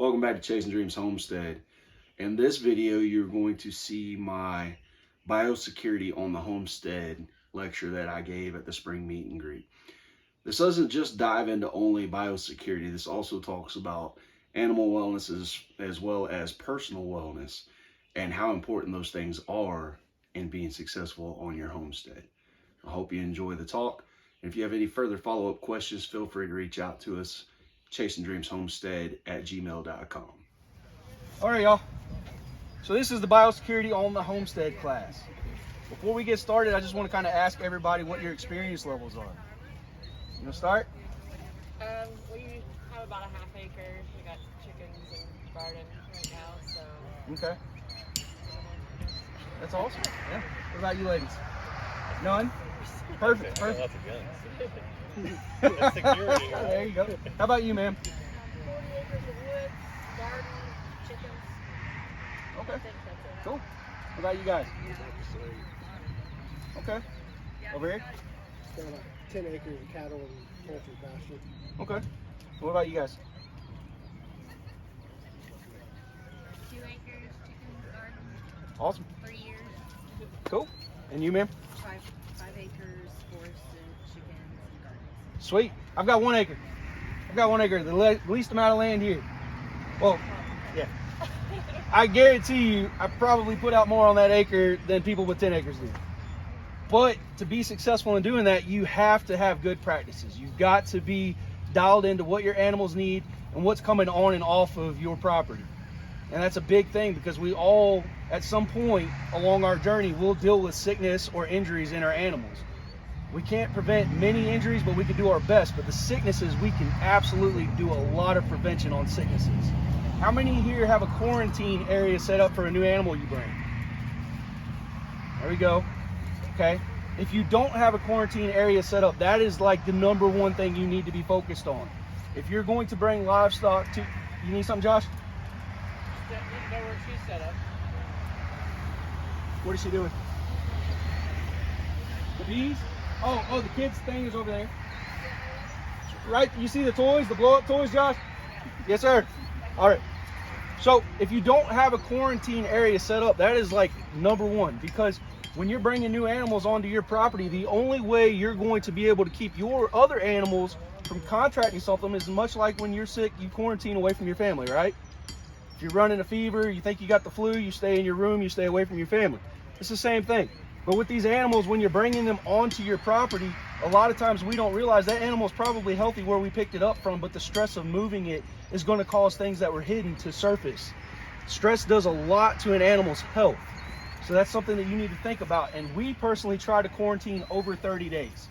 Welcome back to Chasing Dreams Homestead. In this video, you're going to see my biosecurity on the homestead lecture that I gave at the spring meet and greet. This doesn't just dive into only biosecurity. This also talks about animal wellness as well as personal wellness and how important those things are in being successful on your homestead. I hope you enjoy the talk. And if you have any further follow-up questions, feel free to reach out to us, chasingdreamshomestead@gmail.com. All right, y'all. So this is the biosecurity on the homestead class. Before we get started, I just want to kind of ask everybody what your experience levels are. You want to start? We have about a half acre. We got chickens and garden right now, so. Okay. That's awesome. Yeah. What about you ladies? None? Perfect. Lots of guns. That's security. Right? There you go. How about you, ma'am? 40 acres of woods, garden, chickens. Okay. I think that's it. Cool. What about you guys? Okay. Over here? Got about 10 acres of cattle and poultry pasture. Okay. What about you guys? 2 acres, chickens, garden, Awesome. 3 years. Cool. And you, ma'am? 5 acres, forest, and chickens, and gardens. Sweet. I've got 1 acre. The least amount of land here. Well, yeah. I guarantee you, I probably put out more on that acre than people with 10 acres do. But to be successful in doing that, you have to have good practices. You've got to be dialed into what your animals need and what's coming on and off of your property. And that's a big thing because we all, at some point along our journey, will deal with sickness or injuries in our animals. We can't prevent many injuries, but we can do our best. But the sicknesses, we can absolutely do a lot of prevention on sicknesses. How many here have a quarantine area set up for a new animal you bring? There we go. Okay. If you don't have a quarantine area set up, that is like the #1 thing you need to be focused on. If you're going to bring livestock to, you need something, Josh? You know where she's set up. What is she doing? The bees? Oh, the kids' thing is over there. Right, you see the toys, the blow-up toys, Josh? Yes, sir. All right. So if you don't have a quarantine area set up, that is like #1, because when you're bringing new animals onto your property, the only way you're going to be able to keep your other animals from contracting something is much like when you're sick, you quarantine away from your family, right? If you're running a fever, you think you got the flu, you stay in your room, you stay away from your family. It's the same thing. But with these animals, when you're bringing them onto your property, a lot of times we don't realize that animal is probably healthy where we picked it up from, but the stress of moving it is going to cause things that were hidden to surface. Stress does a lot to an animal's health. So that's something that you need to think about. And we personally try to quarantine over 30 days.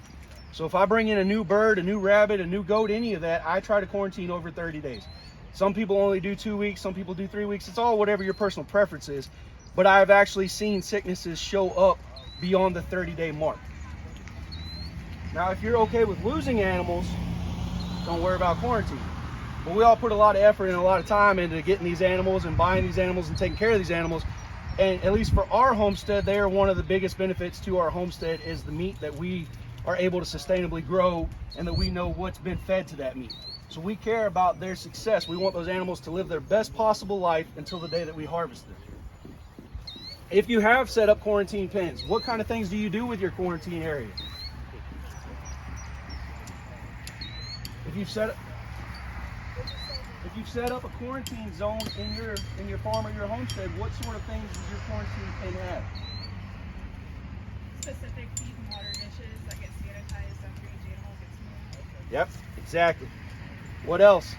So if I bring in a new bird, a new rabbit, a new goat, any of that, I try to quarantine over 30 days. Some people only do 2 weeks, some people do 3 weeks. It's all whatever your personal preference is. But I've actually seen sicknesses show up beyond the 30-day mark. Now, if you're okay with losing animals, don't worry about quarantine. But we all put a lot of effort and a lot of time into getting these animals and buying these animals and taking care of these animals. And at least for our homestead, they are one of the biggest benefits to our homestead is the meat that we are able to sustainably grow and that we know what's been fed to that meat. So we care about their success. We want those animals to live their best possible life until the day that we harvest them. If you have set up quarantine pens, what kind of things do you do with your quarantine area? If you've set up a quarantine zone in your farm or your homestead, what sort of things does your quarantine pen have? Specific feed and water dishes that get sanitized after each animal gets moved. Yep, exactly. What else?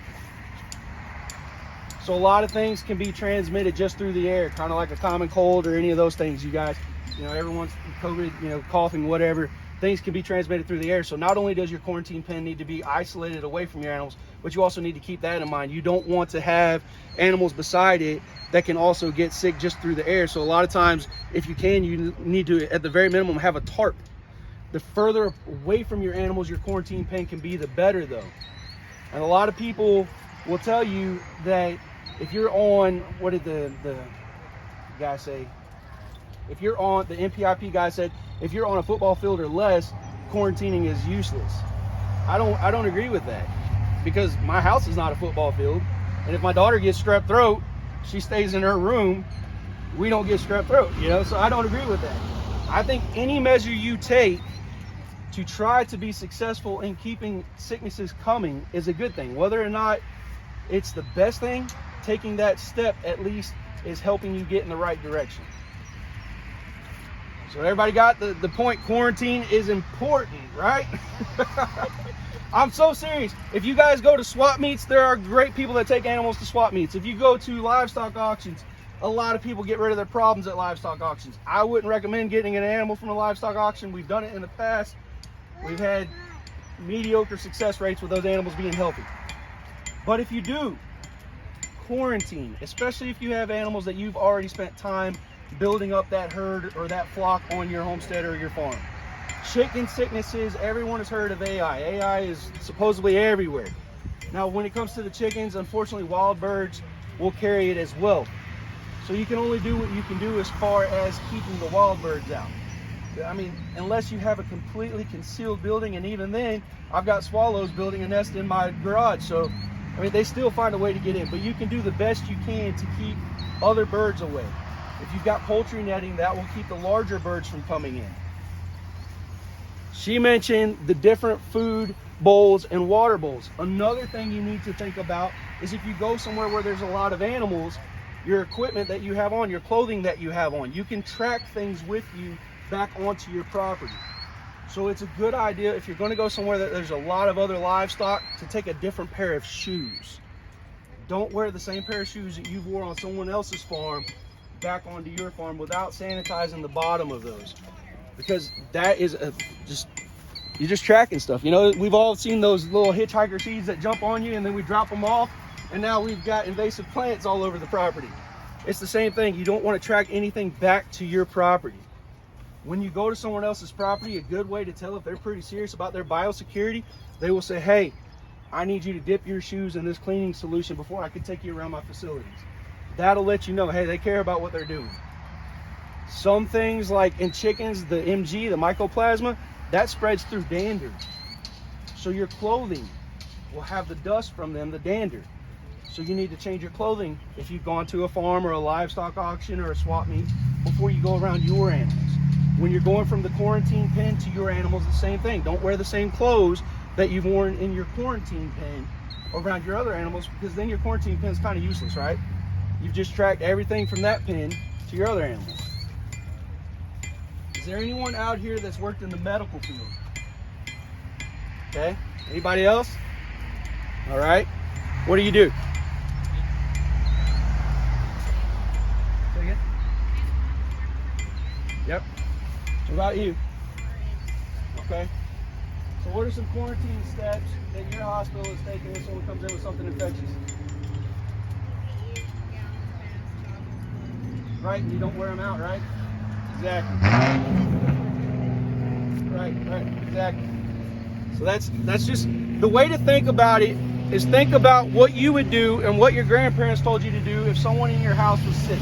So a lot of things can be transmitted just through the air, kind of like a common cold or any of those things, you guys. You know, everyone's COVID, coughing, whatever. Things can be transmitted through the air. So not only does your quarantine pen need to be isolated away from your animals, but you also need to keep that in mind. You don't want to have animals beside it that can also get sick just through the air. So a lot of times, if you can, you need to, at the very minimum, have a tarp. The further away from your animals your quarantine pen can be, the better though. And a lot of people will tell you that if you're on, what did the guy say? If you're on, the NPIP guy said, if you're on a football field or less, quarantining is useless. I don't agree with that, because my house is not a football field. And if my daughter gets strep throat, she stays in her room, we don't get strep throat, you know? So I don't agree with that. I think any measure you take to try to be successful in keeping sicknesses coming is a good thing. Whether or not it's the best thing, taking that step at least is helping you get in the right direction. So everybody got the point. Quarantine is important, right? I'm so serious. If you guys go to swap meets, there are great people that take animals to swap meets. If you go to livestock auctions, a lot of people get rid of their problems at livestock auctions. I wouldn't recommend getting an animal from a livestock auction. We've done it in the past. We've had mediocre success rates with those animals being healthy. But if you do, quarantine, especially if you have animals that you've already spent time building up that herd or that flock on your homestead or your farm. Chicken sicknesses, everyone has heard of AI. AI is supposedly everywhere. Now, when it comes to the chickens, unfortunately, wild birds will carry it as well. So you can only do what you can do as far as keeping the wild birds out. I mean, unless you have a completely concealed building, and even then, I've got swallows building a nest in my garage. So, I mean, they still find a way to get in, but you can do the best you can to keep other birds away. If you've got poultry netting, that will keep the larger birds from coming in. She mentioned the different food bowls and water bowls. Another thing you need to think about is if you go somewhere where there's a lot of animals, your equipment that you have on, your clothing that you have on, you can track things with you back onto your property. So it's a good idea if you're going to go somewhere that there's a lot of other livestock to take a different pair of shoes. Don't wear the same pair of shoes that you've wore on someone else's farm back onto your farm without sanitizing the bottom of those, because that is you're just tracking stuff. You know, we've all seen those little hitchhiker seeds that jump on you and then we drop them off, and now we've got invasive plants all over the property. It's the same thing. You don't want to track anything back to your property. When you go to someone else's property, a good way to tell if they're pretty serious about their biosecurity, they will say, hey, I need you to dip your shoes in this cleaning solution before I can take you around my facilities. That'll let you know, hey, they care about what they're doing. Some things like in chickens, the MG, the mycoplasma, that spreads through dander. So your clothing will have the dust from them, the dander. So you need to change your clothing if you've gone to a farm or a livestock auction or a swap meet before you go around your animals. When you're going from the quarantine pen to your animals, the same thing. Don't wear the same clothes that you've worn in your quarantine pen around your other animals, because then your quarantine pen is kind of useless, right? You've just tracked everything from that pen to your other animals. Is there anyone out here that's worked in the medical field? Okay, anybody else? All right, what do you do? Say again? Yep. What about you? Okay. So what are some quarantine steps that your hospital is taking when someone comes in with something infectious? Right, and you don't wear them out, right? Exactly. Right, exactly. So that's just the way to think about it, is think about what you would do and what your grandparents told you to do if someone in your house was sick.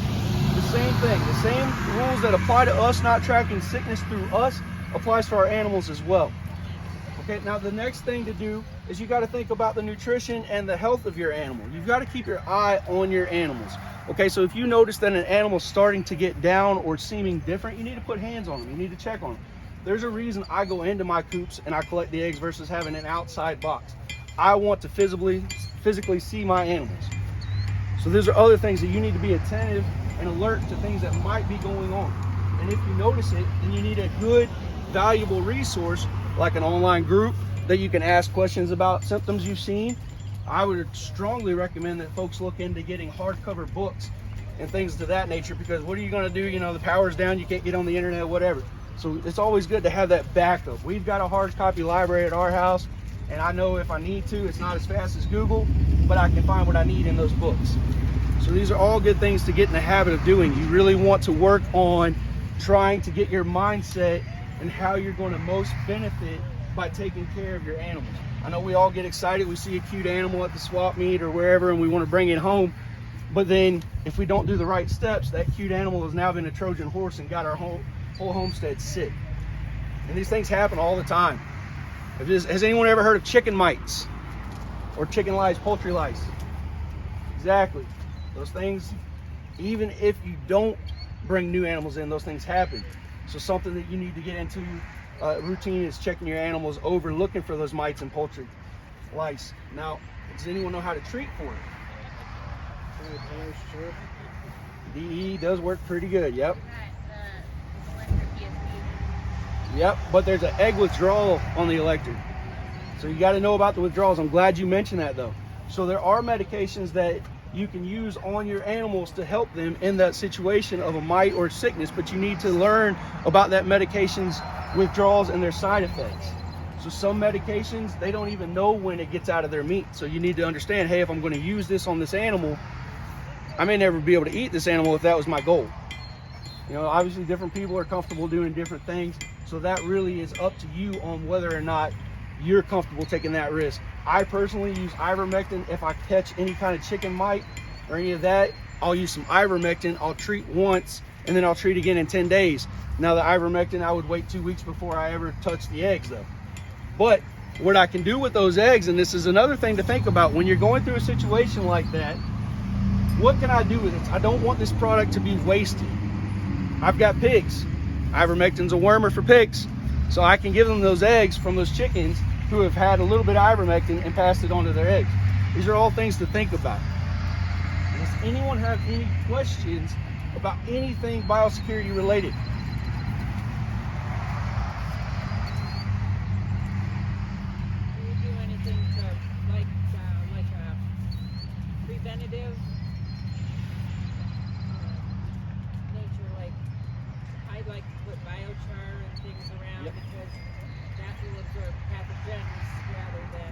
The same thing, the same rules that apply to us not tracking sickness through us applies to our animals as well. Okay, now the next thing to do is you got to think about the nutrition and the health of your animal. You've got to keep your eye on your animals. Okay, so if you notice that an animal's starting to get down or seeming different, you need to put hands on them. You need to check on them. There's a reason I go into my coops and I collect the eggs versus having an outside box. I want to physically see my animals. So those are other things that you need to be attentive and alert to, things that might be going on. And if you notice it, then you need a good, valuable resource like an online group that you can ask questions about symptoms you've seen. I would strongly recommend that folks look into getting hardcover books and things to that nature, because what are you going to do? You know, the power's down, you can't get on the internet, whatever. So it's always good to have that backup. We've got a hard copy library at our house, and I know if I need to, it's not as fast as Google, but I can find what I need in those books. So these are all good things to get in the habit of doing. You really want to work on trying to get your mindset and how you're going to most benefit by taking care of your animals. I know we all get excited. We see a cute animal at the swap meet or wherever and we want to bring it home. But then if we don't do the right steps, that cute animal has now been a Trojan horse and got our whole homestead sick. And these things happen all the time. Has anyone ever heard of chicken mites or chicken lice, poultry lice? Exactly. Those things, even if you don't bring new animals in, those things happen. So something that you need to get into routine is checking your animals over, looking for those mites and poultry lice. Now, does anyone know how to treat for it? DE does work pretty good, yep. Yep, but there's an egg withdrawal on the electric. So you got to know about the withdrawals. I'm glad you mentioned that though. So there are medications that you can use on your animals to help them in that situation of a mite or sickness, but you need to learn about that medication's withdrawals and their side effects. So some medications, they don't even know when it gets out of their meat. So you need to understand, hey, if I'm going to use this on this animal, I may never be able to eat this animal if that was my goal. You know, obviously different people are comfortable doing different things. So that really is up to you on whether or not you're comfortable taking that risk. I personally use ivermectin. If I catch any kind of chicken mite or any of that, I'll use some ivermectin. I'll treat once and then I'll treat again in 10 days. Now the ivermectin, I would wait 2 weeks before I ever touch the eggs though. But what I can do with those eggs, and this is another thing to think about when you're going through a situation like that, what can I do with it? I don't want this product to be wasted. I've got pigs. Ivermectin's a wormer for pigs. So I can give them those eggs from those chickens who have had a little bit of ivermectin and passed it on to their eggs. These are all things to think about. Does anyone have any questions about anything biosecurity related? Do you do anything to like preventative nature? Like I like to put biochar and things around because that will absorb pathogens rather than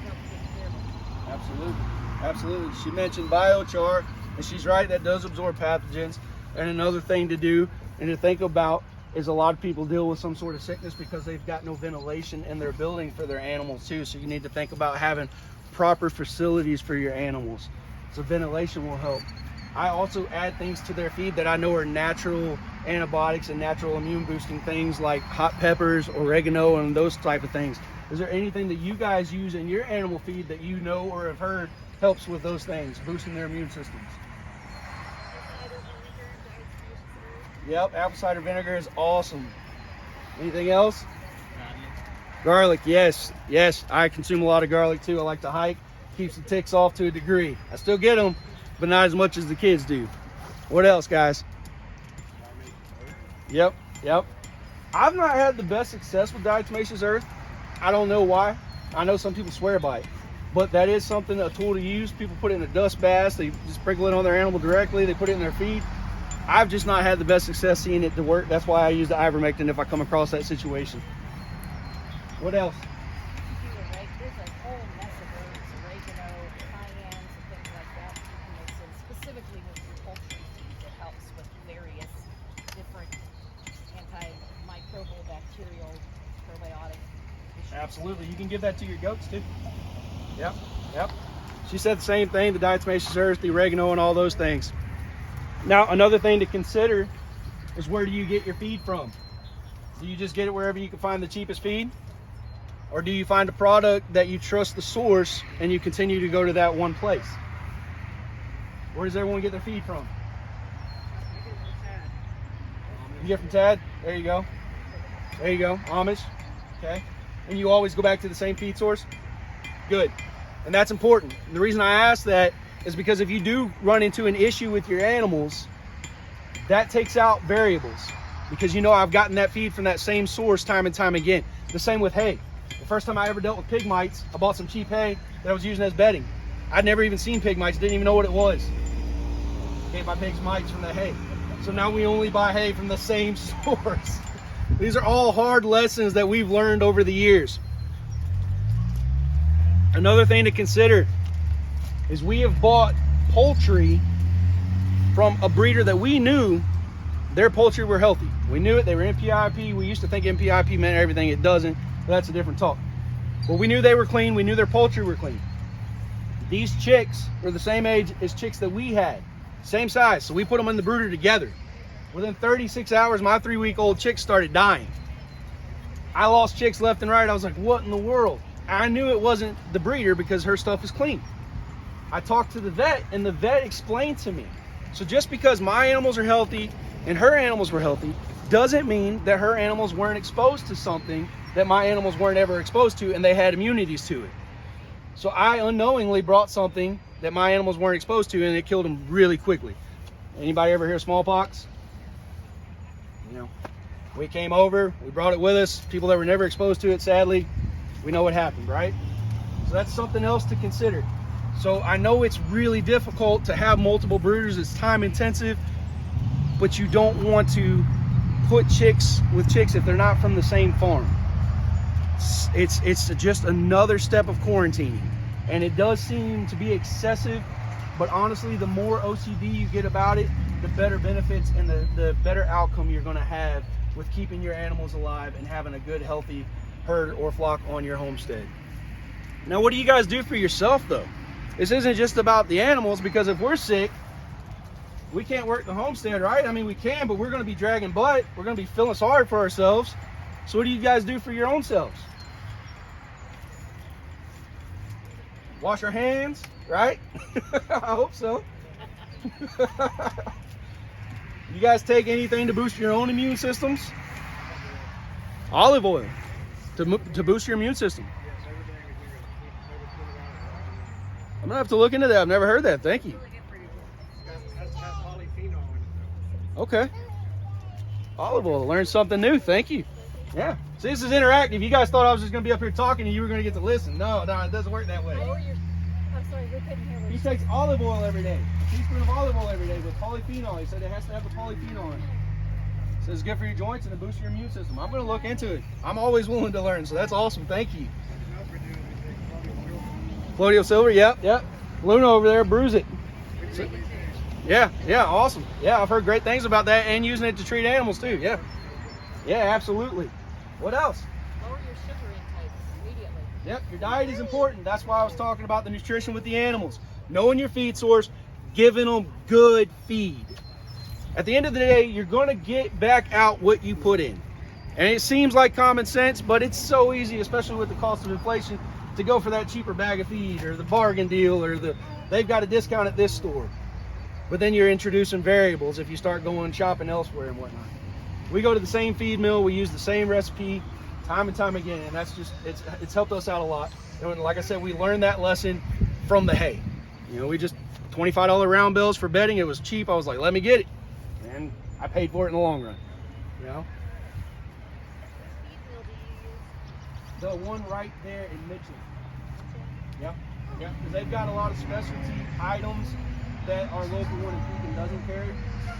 help take care of them. Absolutely. Absolutely. She mentioned biochar, and she's right, that does absorb pathogens. And another thing to do and to think about is a lot of people deal with some sort of sickness because they've got no ventilation in their building for their animals too. So you need to think about having proper facilities for your animals. So ventilation will help. I also add things to their feed that I know are natural antibiotics and natural immune boosting things like hot peppers, oregano, and those type of things. Is there anything that you guys use in your animal feed that you know or have heard helps with those things, boosting their immune systems? Yep, apple cider vinegar is awesome. Anything else? Garlic, yes. Yes, I consume a lot of garlic too. I like to hike. Keeps the ticks off to a degree. I still get them, but not as much as the kids do. What else, guys? Yep. I've not had the best success with diatomaceous earth. I don't know why. I know some people swear by it, but that is something, a tool to use. People put it in a dust bath. They just sprinkle it on their animal directly. They put it in their feed. I've just not had the best success seeing it to work. That's why I use the ivermectin if I come across that situation. What else? There's a whole mess of herbs, oregano, cayenne, and things like that you can mix in, specifically with your poultry feed. It helps with various different antimicrobial, bacterial, probiotic issues. Absolutely. You can give that to your goats too. Yep. She said the same thing, the diatomaceous earth, the oregano, and all those things. Now, another thing to consider is where do you get your feed from? Do you just get it wherever you can find the cheapest feed? Or do you find a product that you trust the source and you continue to go to that one place? Where does everyone get their feed from? You get from Tad? There you go. Amish. Okay. And you always go back to the same feed source? Good. And that's important. And the reason I ask that is because if you do run into an issue with your animals, that takes out variables. Because you know I've gotten that feed from that same source time and time again. The same with hay. The first time I ever dealt with pig mites, I bought some cheap hay that I was using as bedding. I'd never even seen pig mites, didn't even know what it was. Gave my pigs mites from the hay. So now we only buy hay from the same source. These are all hard lessons that we've learned over the years. Another thing to consider is we have bought poultry from a breeder that we knew their poultry were healthy. We knew it, they were NPIP. We used to think NPIP meant everything. It doesn't, but that's a different talk. But we knew they were clean. We knew their poultry were clean. These chicks were the same age as chicks that we had, same size. So we put them in the brooder together. Within 36 hours, my 3-week-old chicks started dying. I lost chicks left and right. I was like, what in the world? I knew it wasn't the breeder because her stuff is clean. I talked to the vet, and the vet explained to me. So just because my animals are healthy and her animals were healthy doesn't mean that her animals weren't exposed to something that my animals weren't ever exposed to, and they had immunities to it. So I unknowingly brought something that my animals weren't exposed to, and it killed them really quickly. Anybody ever hear of smallpox? You know, we came over, we brought it with us. People that were never exposed to it, sadly, we know what happened, right? So that's something else to consider. So I know it's really difficult to have multiple brooders. It's time intensive, but you don't want to put chicks with chicks if they're not from the same farm. It's just another step of quarantining, and it does seem to be excessive, but honestly, the more OCD you get about it, the better benefits and the better outcome you're going to have with keeping your animals alive and having a good, healthy herd or flock on your homestead. Now, what do you guys do for yourself, though? This isn't just about the animals, because if we're sick, we can't work the homestead, right? I mean, we can, but we're going to be dragging butt. We're going to be feeling sorry for ourselves. So what do you guys do for your own selves? Wash our hands, right? I hope so. You guys take anything to boost your own immune systems? Olive oil to boost your immune system. I'm gonna have to look into that. I've never heard that. Thank you. That's got polyphenol in it. Okay. Olive oil. Learn something new. Thank you. Yeah. See, this is interactive. You guys thought I was just gonna be up here talking and you were gonna get to listen. No, it doesn't work that way. I'm sorry, we couldn't hear what He you takes olive oil every day. A teaspoon of olive oil every day with polyphenol. He said it has to have the polyphenol in it. Says it's good for your joints and to boost your immune system. I'm gonna look into it. I'm always willing to learn, so that's awesome. Thank you. Colloidal silver, yep. Luna over there, bruise it. So, yeah, awesome. Yeah, I've heard great things about that, and using it to treat animals too. Yeah, absolutely. What else? lower your sugar intake immediately. Yep, your diet is important. That's why I was talking about the nutrition with the animals. Knowing your feed source, giving them good feed. At the end of the day, you're going to get back out what you put in. And it seems like common sense, but it's so easy, especially with the cost of inflation, to go for that cheaper bag of feed or the bargain deal or they've got a discount at this store. But then you're introducing variables if you start going shopping elsewhere and whatnot. We go to the same feed mill, we use the same recipe time and time again, and that's just, it's helped us out a lot. And like I said, we learned that lesson from the hay. You know, we just, $25 round bills for bedding, it was cheap. I was like, let me get it. And I paid for it in the long run, you know? The one right there in Mitchell. Yep, because they've got a lot of specialty items that our local one in Pekin doesn't carry,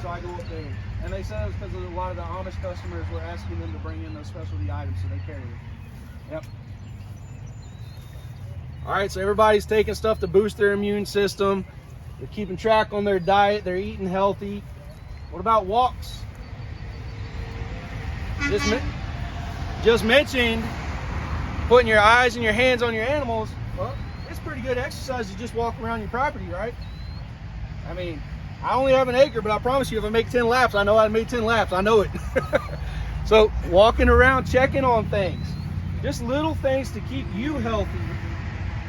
so I go up there. And they said it was because a lot of the Amish customers were asking them to bring in those specialty items, so they carry them. Yep. All right, so everybody's taking stuff to boost their immune system. They're keeping track on their diet. They're eating healthy. What about walks? Just mentioned putting your eyes and your hands on your animals. Well, it's pretty good exercise to just walk around your property, right? I mean, I only have an acre, but I promise you, if I make 10 laps, I know I made 10 laps. I know it. So walking around, checking on things, just little things to keep you healthy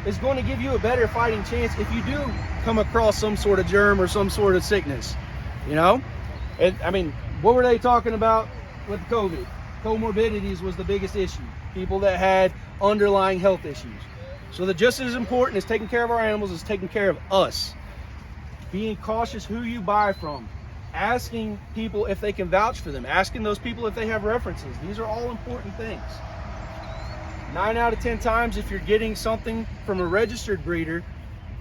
is going to give you a better fighting chance if you do come across some sort of germ or some sort of sickness, you know? And I mean, what were they talking about with COVID? Comorbidities was the biggest issue. People that had underlying health issues. So that just as important as taking care of our animals is taking care of us. Being cautious who you buy from. Asking people if they can vouch for them. Asking those people if they have references. These are all important things. 9 out of 10 times, if you're getting something from a registered breeder,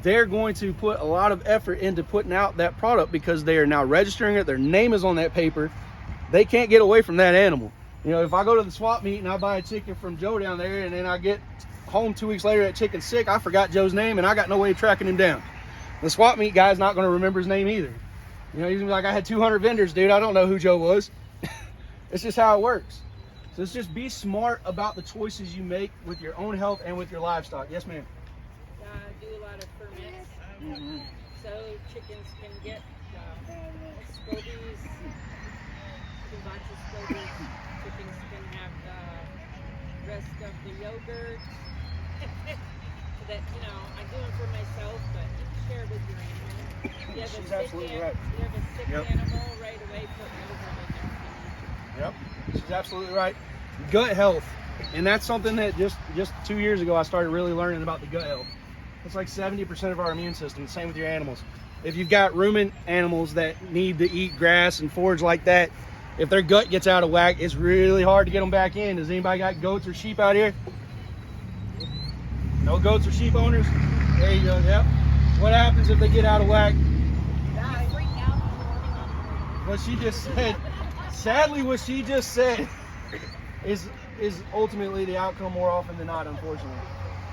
they're going to put a lot of effort into putting out that product because they are now registering it. Their name is on that paper. They can't get away from that animal. You know, if I go to the swap meet and I buy a chicken from Joe down there and then I get home 2 weeks later, that chicken's sick, I forgot Joe's name and I got no way of tracking him down. The swap meet guy's not going to remember his name either. You know, he's gonna be like, I had 200 vendors, dude. I don't know who Joe was. It's just how it works. So it's just be smart about the choices you make with your own health and with your livestock. Yes, ma'am. Do a lot of ferments. So chickens can get scobies, kombucha scobies. Chickens can have the rest of the yogurt. that, you know, I do it for myself, but you can share with your animal. You have She's a sick absolutely an- right. You have a sick Yep. animal, right away put yogurt in their Yep, she's absolutely right. Gut health, and that's something that just 2 years ago I started really learning about the gut health. It's like 70% of our immune system. Same with your animals. If you've got ruminant animals that need to eat grass and forage like that, if their gut gets out of whack, it's really hard to get them back in. Does anybody got goats or sheep out here? No goats or sheep owners? There you go. Yep. What happens if they get out of whack? I freak out in the morning on What she just said. Sadly, what she just said is ultimately the outcome more often than not, unfortunately.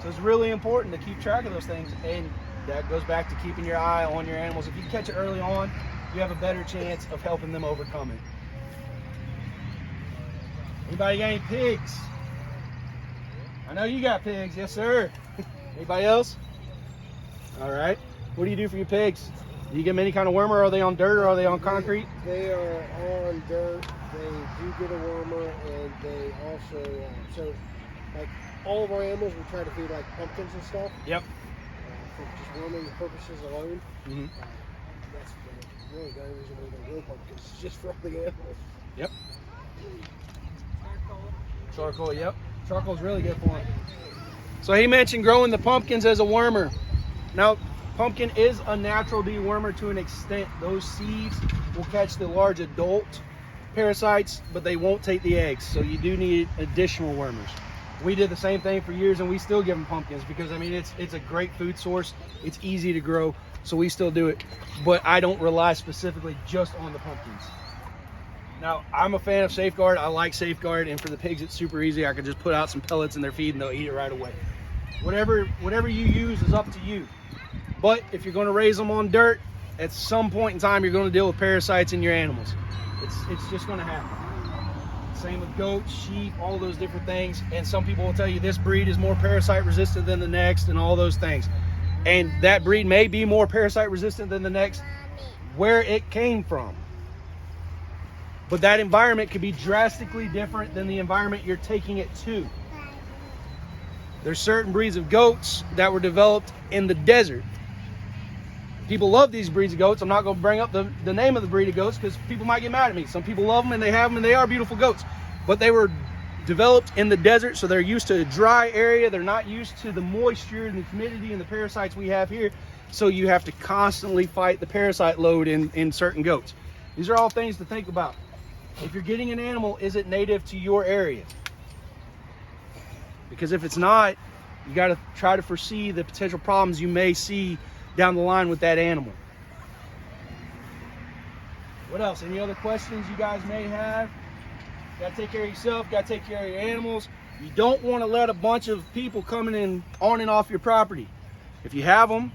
So it's really important to keep track of those things, and that goes back to keeping your eye on your animals. If you catch it early on, you have a better chance of helping them overcome it. Anybody got any pigs? I know you got pigs, yes sir. Anybody else? All right. What do you do for your pigs? Do you get them any kind of wormer? Are they on dirt or are they on concrete? They are on dirt. They do get a wormer, and they also so like all of our animals, we try to feed like pumpkins and stuff Yep. for just worming purposes alone. Mm-hmm. That's really the only reason we don't grow pumpkins. It's just for all the animals. Yep. charcoal. Charcoal, yep. Charcoal's really good for them. So he mentioned growing the pumpkins as a wormer. Now, pumpkin is a natural dewormer to an extent. Those seeds will catch the large adult parasites, but they won't take the eggs. So you do need additional wormers. We did the same thing for years, and we still give them pumpkins because, I mean, it's a great food source. It's easy to grow, so we still do it. But I don't rely specifically just on the pumpkins. Now, I'm a fan of Safeguard. I like Safeguard, and for the pigs, it's super easy. I can just put out some pellets in their feed, and they'll eat it right away. Whatever you use is up to you. But if you're going to raise them on dirt, at some point in time, you're going to deal with parasites in your animals. It's just going to happen. Same with goats, sheep, all those different things. And some people will tell you this breed is more parasite resistant than the next and all those things. And that breed may be more parasite resistant than the next where it came from. But that environment could be drastically different than the environment you're taking it to. There's certain breeds of goats that were developed in the desert. People love these breeds of goats. I'm not going to bring up the name of the breed of goats because people might get mad at me. Some people love them and they have them and they are beautiful goats. But they were developed in the desert, so they're used to a dry area. They're not used to the moisture and the humidity and the parasites we have here. So you have to constantly fight the parasite load in certain goats. These are all things to think about. If you're getting an animal, is it native to your area? Because if it's not, you got to try to foresee the potential problems you may see down the line with that animal. What else? Any other questions you guys may have? Got to take care of yourself, got to take care of your animals. You don't want to let a bunch of people coming in on and off your property. If you have them,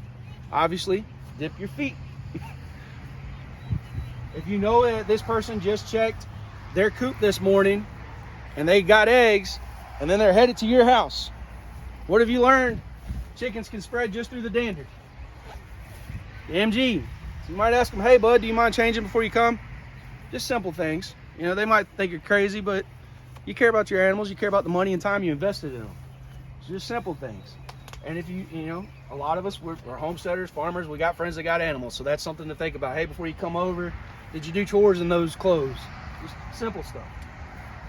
obviously, dip your feet. If you know that this person just checked their coop this morning and they got eggs and then they're headed to your house, what have you learned? Chickens can spread just through the dander. The MG. So you might ask them, hey bud, do you mind changing before you come? Just simple things. You know, they might think you're crazy, but you care about your animals, you care about the money and time you invested in them. It's just simple things. And if you know, a lot of us, we're homesteaders, farmers, we got friends that got animals, so that's something to think about. Hey, before you come over, did you do chores in those clothes? Just simple stuff.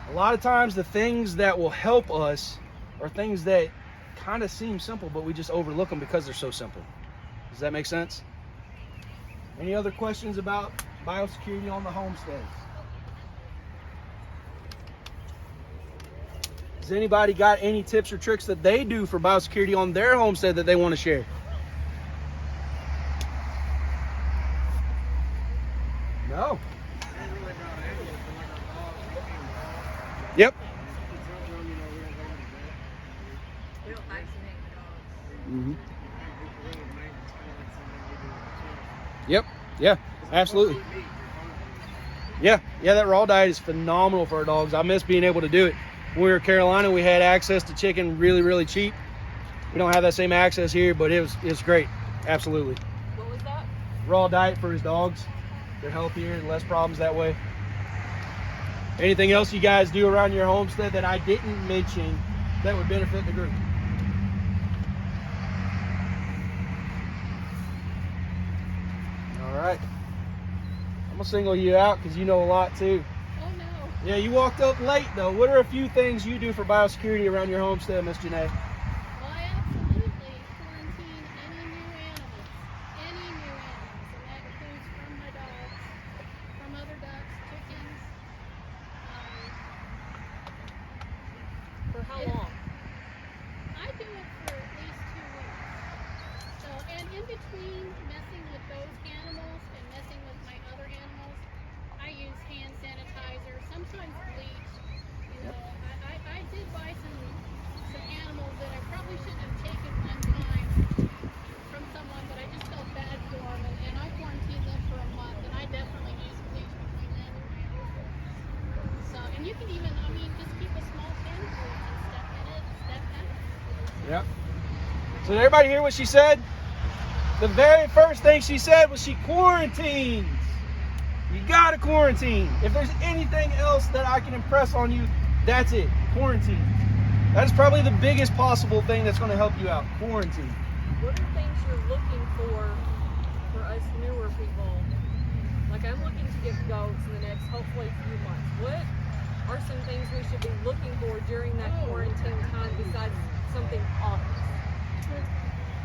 A lot of times the things that will help us are things that kind of seem simple, but we just overlook them because they're so simple. Does that make sense? Any other questions about biosecurity on the homesteads? Has anybody got any tips or tricks that they do for biosecurity on their homestead that they want to share? No. Yep. We don't vaccinate the dogs. Mm-hmm. Yep. Yeah. Absolutely. Yeah. That raw diet is phenomenal for our dogs. I miss being able to do it. When we were in Carolina, we had access to chicken really, really cheap. We don't have that same access here, but it was great. Absolutely. What was that? Raw diet for his dogs. They're healthier, less problems that way. Anything else you guys do around your homestead that I didn't mention that would benefit the group? single you out because you know a lot too. Oh no. Yeah, you walked up late though. What are a few things you do for biosecurity around your homestead, Miss Janae? Well, I absolutely quarantine any new animals. Any new animals. And that includes from my dogs, from other ducks, chickens. For how Yeah. long? I do it for at least 2 weeks. So, and in between messing with those animals and messing with my other animals, I use hand sanitizer, sometimes bleach. You know, I did buy some animals that I probably shouldn't have taken one time from someone, but I just felt bad for them, and I quarantined them for a month, and I definitely use bleach between them. So, and you can even, I mean, just keep a small can of bleach and step in it, step out. Yep. So did everybody hear what she said? The very first thing she said was she quarantines. You gotta quarantine. If there's anything else that I can impress on you, that's it. Quarantine. That is probably the biggest possible thing that's going to help you out. Quarantine. What are things you're looking for us newer people? Like I'm looking to get goats in the next, hopefully, few months. What are some things we should be looking for during that quarantine time besides something obvious?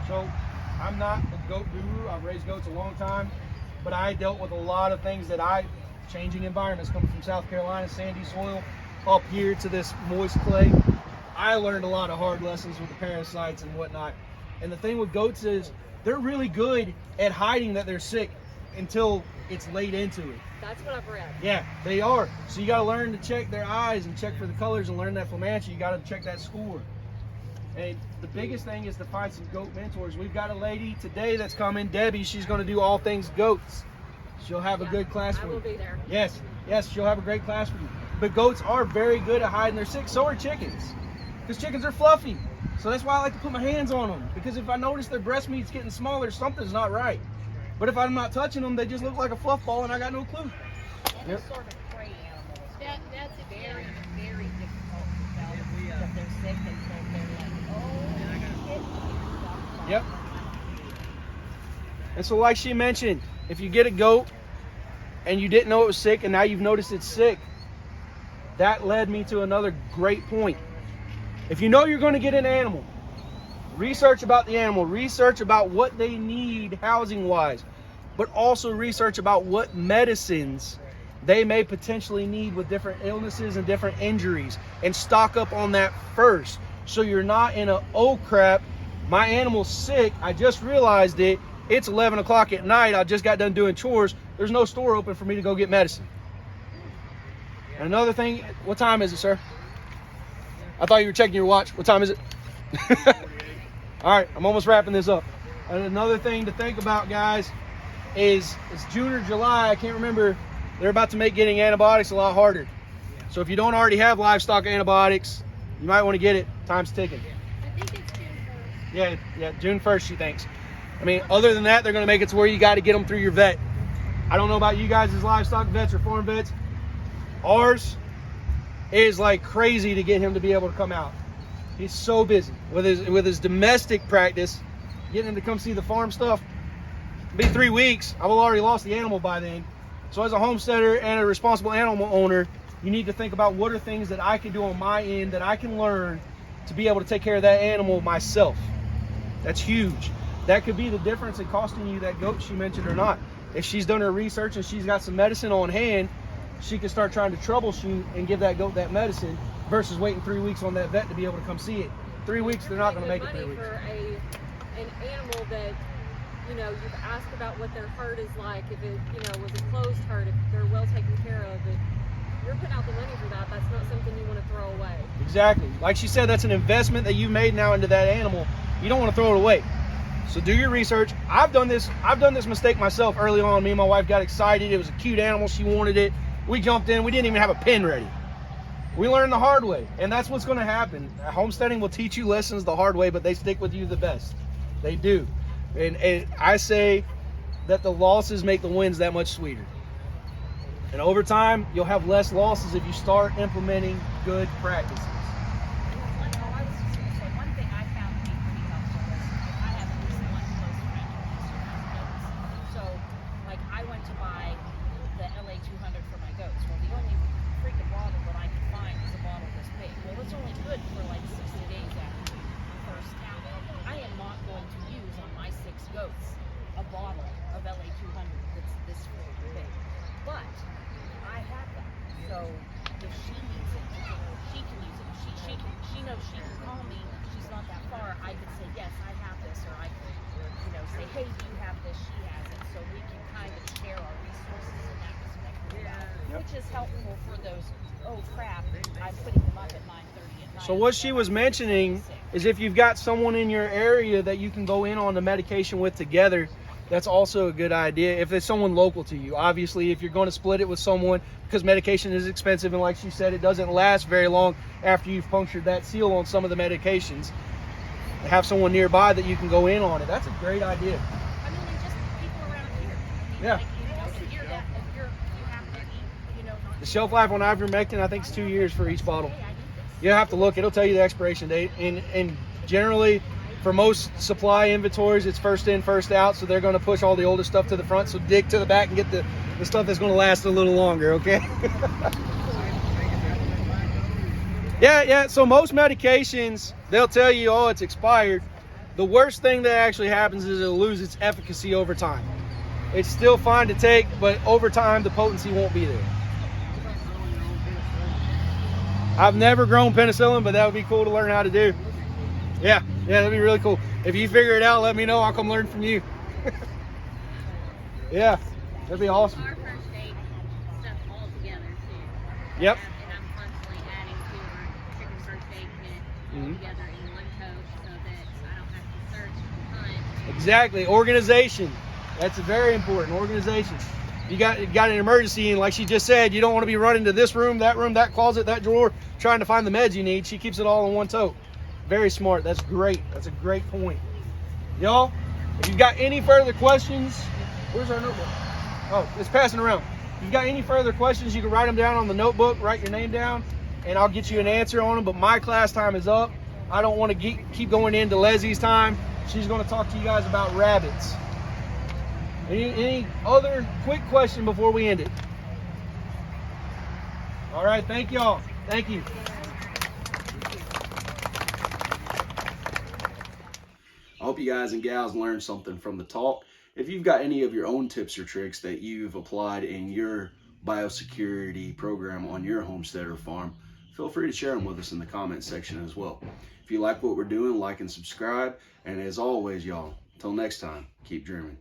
So I'm not a goat guru. I've raised goats a long time, but I dealt with a lot of things changing environments, coming from South Carolina, sandy soil, up here to this moist clay. I learned a lot of hard lessons with the parasites and whatnot. And the thing with goats is they're really good at hiding that they're sick until it's late into it. That's what I've read. Yeah, they are. So you got to learn to check their eyes and check for the colors and learn that flamantia. You got to check that score. And the biggest thing is to find some goat mentors. We've got a lady today that's coming, Debbie. She's going to do all things goats. She'll have a good class for I you. will be there. Yes, she'll have a great class for you. But goats are very good at hiding their sick. So are chickens. Because chickens are fluffy. So that's why I like to put my hands on them. Because if I notice their breast meat's getting smaller, something's not right. But if I'm not touching them, they just look like a fluff ball and I got no clue. And they're sort of prey animals. That's very, very difficult to tell that they're sick until they're like, oh, shit. Yep. And so like she mentioned, if you get a goat and you didn't know it was sick and now you've noticed it's sick, that led me to another great point. If you know you're going to get an animal, research about the animal, research about what they need housing wise, but also research about what medicines they may potentially need with different illnesses and different injuries, and stock up on that first. So you're not in a, oh crap, my animal's sick, I just realized it, it's 11 o'clock at night, I just got done doing chores, there's no store open for me to go get medicine. And another thing, what time is it, sir? I thought you were checking your watch. What time is it? All right, I'm almost wrapping this up. And another thing to think about, guys, is it's June or July, I can't remember. They're about to make getting antibiotics a lot harder. So if you don't already have livestock antibiotics, you might want to get it. Time's ticking. I think it's June 1st. Yeah, June 1st, she thinks. I mean, other than that, they're going to make it to where you got to get them through your vet. I don't know about you guys as livestock vets or farm vets. Ours is like crazy to get him to be able to come out. He's so busy with his domestic practice, getting him to come see the farm stuff. It'll be 3 weeks. I will already lost the animal by then. So as a homesteader and a responsible animal owner, you need to think about what are things that I can do on my end that I can learn to be able to take care of that animal myself. That's huge. That could be the difference in costing you that goat she mentioned or not. If she's done her research and she's got some medicine on hand, she can start trying to troubleshoot and give that goat that medicine versus waiting 3 weeks on that vet to be able to come see it. 3 weeks, they're not going to make it 3 weeks. For an animal that, you know, you've asked about what their herd is like, if it, you know, was a closed herd, if they're well taken care of, if you're putting out the money for that, that's not something you want to throw away. Exactly. Like she said, that's an investment that you made now into that animal. You don't want to throw it away. So do your research. I've done this mistake myself early on. Me and my wife got excited. It was a cute animal. She wanted it. We jumped in. We didn't even have a pen ready. We learned the hard way, and that's what's going to happen. Homesteading will teach you lessons the hard way, but they stick with you the best. They do. And I say that the losses make the wins that much sweeter. And over time, you'll have less losses if you start implementing good practices. One thing I found to be pretty helpful was I have at least one close friend who also has goats. So, like, I went to buy the is helpful for those, oh crap, I'm putting them up at 9:30 at night. So what she was mentioning is if you've got someone in your area that you can go in on the medication with together, that's also a good idea. If it's someone local to you, obviously, if you're going to split it with someone, because medication is expensive, and like she said, it doesn't last very long after you've punctured that seal on some of the medications. Have someone nearby that you can go in on it. That's a great idea. I mean, and just people around here. I mean, Yeah. like, you know, if you're that, if you have to eat, you know, not The shelf life on ivermectin, I think, is 2 years for each bottle. hey, I need this. You have to look. It'll tell you the expiration date. And generally, for most supply inventories, it's first in, first out. So they're going to push all the older stuff to the front. So dig to the back and get the stuff that's going to last a little longer, okay? Yeah. So most medications, they'll tell you, oh, it's expired. The worst thing that actually happens is it'll lose its efficacy over time. It's still fine to take, but over time, the potency won't be there. I've never grown penicillin, but that would be cool to learn how to do. Yeah, that'd be really cool. If you figure it out, let me know. I'll come learn from you. Yeah, that'd be awesome. Our first aid stuff all together too. Yep. And I'm constantly adding to our chicken first aid kit all together in one tote so that I don't have to search and hunt. Exactly. Organization. That's very important. Organization. You got an emergency, and like she just said, you don't want to be running to this room, that closet, that drawer, trying to find the meds you need. She keeps it all in one tote. Very smart. That's great. That's a great point. Y'all, if you've got any further questions, where's our notebook? Oh, it's passing around. If you've got any further questions, you can write them down on the notebook, write your name down, and I'll get you an answer on them. But my class time is up. I don't want to keep going into Leslie's time. She's going to talk to you guys about rabbits. Any other quick question before we end it? All right, thank y'all. Thank you. I hope you guys and gals learned something from the talk. If you've got any of your own tips or tricks that you've applied in your biosecurity program on your homestead or farm, feel free to share them with us in the comment section as well. If you like what we're doing, like and subscribe. And as always, y'all, until next time, keep dreaming.